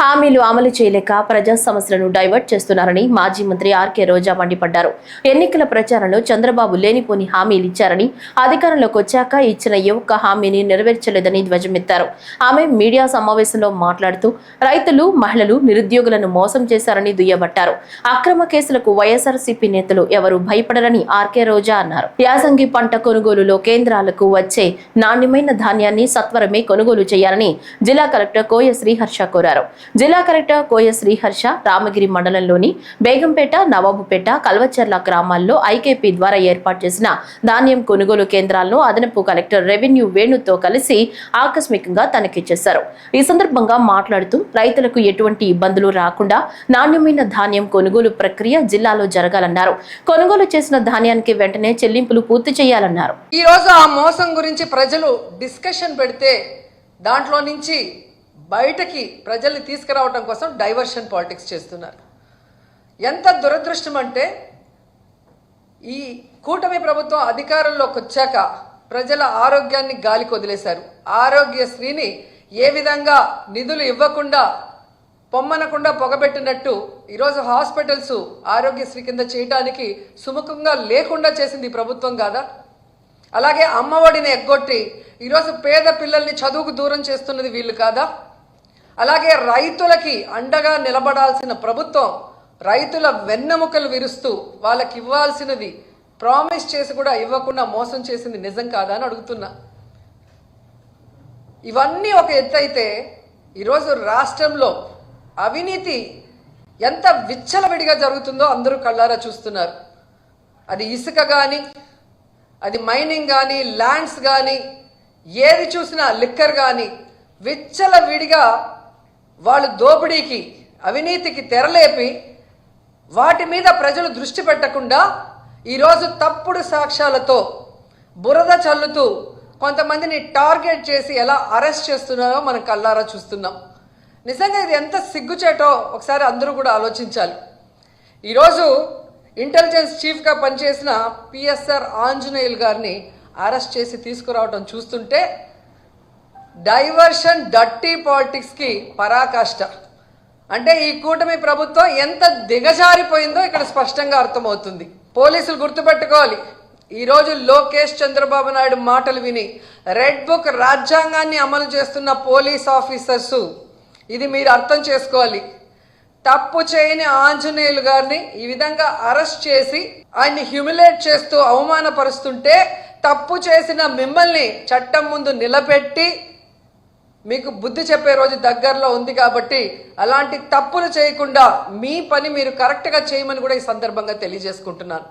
హామీలు అమలు చేయలేక ప్రజా సమస్యలను డైవర్ట్ చేస్తున్నారని మాజీ మంత్రి ఆర్కే రోజా మండిపడ్డారు. ఎన్నికల ప్రచారంలో చంద్రబాబు లేనిపోని హామీలు ఇచ్చారని, అధికారంలోకి వచ్చాక ఇచ్చిన ఏ ఒక్క హామీని నెరవేర్చలేదని ధ్వజమెత్తారు. ఆమె మీడియా సమావేశంలో మాట్లాడుతూ రైతులు, మహిళలు, నిరుద్యోగులను మోసం చేశారని దుయ్యబట్టారు. అక్రమ కేసులకు వైఎస్ఆర్సీపీ నేతలు ఎవరూ భయపడరని ఆర్కే రోజా అన్నారు. యాసంగి పంట కొనుగోలులో కేంద్రాలకు వచ్చే నాణ్యమైన ధాన్యాన్ని సత్వరమే కొనుగోలు చేయాలని జిల్లా కలెక్టర్ కోయ శ్రీహర్ష కోరారు. జిల్లా కలెక్టర్ కోయ శ్రీహర్ష రామగిరి మండలంలోని బేగంపేట, నవాబుపేట, కల్వచర్ల గ్రామాల్లో ఐకేపీ ద్వారా ఏర్పాటు చేసిన ధాన్యం కొనుగోలు కేంద్రాలను అదనపు కలెక్టర్ రెవెన్యూ వేణుతో కలిసి ఆకస్మికంగా తనిఖీ చేశారు. ఈ సందర్భంగా మాట్లాడుతూ రైతులకు ఎటువంటి ఇబ్బందులు రాకుండా నాణ్యమైన ధాన్యం కొనుగోలు ప్రక్రియ జిల్లాలో జరగాలన్నారు. కొనుగోలు చేసిన ధాన్యానికి వెంటనే చెల్లింపులు పూర్తి చేయాలన్నారు. ఈ రోజు ఆ మోసం గురించి ప్రజలు డిస్కషన్ పెడితే దాంట్లో నుంచి బయటకి ప్రజల్ని తీసుకురావడం కోసం డైవర్షన్ పాలిటిక్స్ చేస్తున్నారు. ఎంత దురదృష్టం అంటే ఈ కూటమి ప్రభుత్వం అధికారంలోకి వచ్చాక ప్రజల ఆరోగ్యాన్ని గాలికి వదిలేశారు. ఆరోగ్యశ్రీని ఏ విధంగా నిధులు ఇవ్వకుండా పొమ్మనకుండా పొగబెట్టినట్టు ఈరోజు హాస్పిటల్స్ ఆరోగ్యశ్రీ కింద చేయడానికి సుముఖంగా లేకుండా చేసింది ఈ ప్రభుత్వం కాదా? అలాగే అమ్మఒడిని ఎగ్గొట్టి ఈరోజు పేద పిల్లల్ని చదువుకు దూరం చేస్తున్నది వీళ్ళు కాదా? అలాగే రైతులకి అండగా నిలబడాల్సిన ప్రభుత్వం రైతుల వెన్నెముకలు విరుస్తూ వాళ్ళకి ఇవ్వాల్సినది ప్రామిస్ చేసి కూడా ఇవ్వకుండా మోసం చేసింది నిజం కాదా అని అడుగుతున్నా. ఇవన్నీ ఒక ఎత్తు అయితే ఈరోజు రాష్ట్రంలో అవినీతి ఎంత విచ్చలవిడిగా జరుగుతుందో అందరూ కళ్ళారా చూస్తున్నారు. అది ఇసుక కానీ, అది మైనింగ్ కానీ, ల్యాండ్స్ కానీ, ఏది చూసినా లిక్కర్ కానీ విచ్చలవిడిగా వాళ్ళు దోపిడీకి, అవినీతికి తెరలేపి వాటి మీద ప్రజలు దృష్టి పెట్టకుండా ఈరోజు తప్పుడు సాక్ష్యాలతో బురద చల్లుతూ కొంతమందిని టార్గెట్ చేసి ఎలా అరెస్ట్ చేస్తున్నారో మనం కళ్ళారా చూస్తున్నాం. నిజంగా ఇది ఎంత సిగ్గుచేటో ఒకసారి అందరూ కూడా ఆలోచించాలి. ఈరోజు ఇంటెలిజెన్స్ చీఫ్గా పనిచేసిన పిఎస్ఆర్ ఆంజనేయులు గారిని అరెస్ట్ చేసి తీసుకురావడం చూస్తుంటే డైవర్షన్ డర్టీ పాలిటిక్స్కి పరాకాష్ట. అంటే ఈ కూటమి ప్రభుత్వం ఎంత దిగజారిపోయిందో ఇక్కడ స్పష్టంగా అర్థమవుతుంది. పోలీసులు గుర్తుపెట్టుకోవాలి, ఈరోజు లోకేష్ చంద్రబాబు నాయుడు మాటలు విని రెడ్ బుక్ రాజ్యాంగాన్ని అమలు చేస్తున్న పోలీస్ ఆఫీసర్సు ఇది మీరు అర్థం చేసుకోవాలి. తప్పు చేయని ఆంజనేయులు గారిని ఈ విధంగా అరెస్ట్ చేసి ఆయన్ని హ్యూమిలేట్ చేస్తూ అవమానపరుస్తుంటే తప్పు చేసిన మిమ్మల్ని చట్టం ముందు నిలబెట్టి మీకు బుద్ధి చెప్పే రోజు దగ్గరలో ఉంది. కాబట్టి అలాంటి తప్పులు చేయకుండా మీ పని మీరు కరెక్ట్గా చేయమని కూడా ఈ సందర్భంగా తెలియజేసుకుంటున్నాను.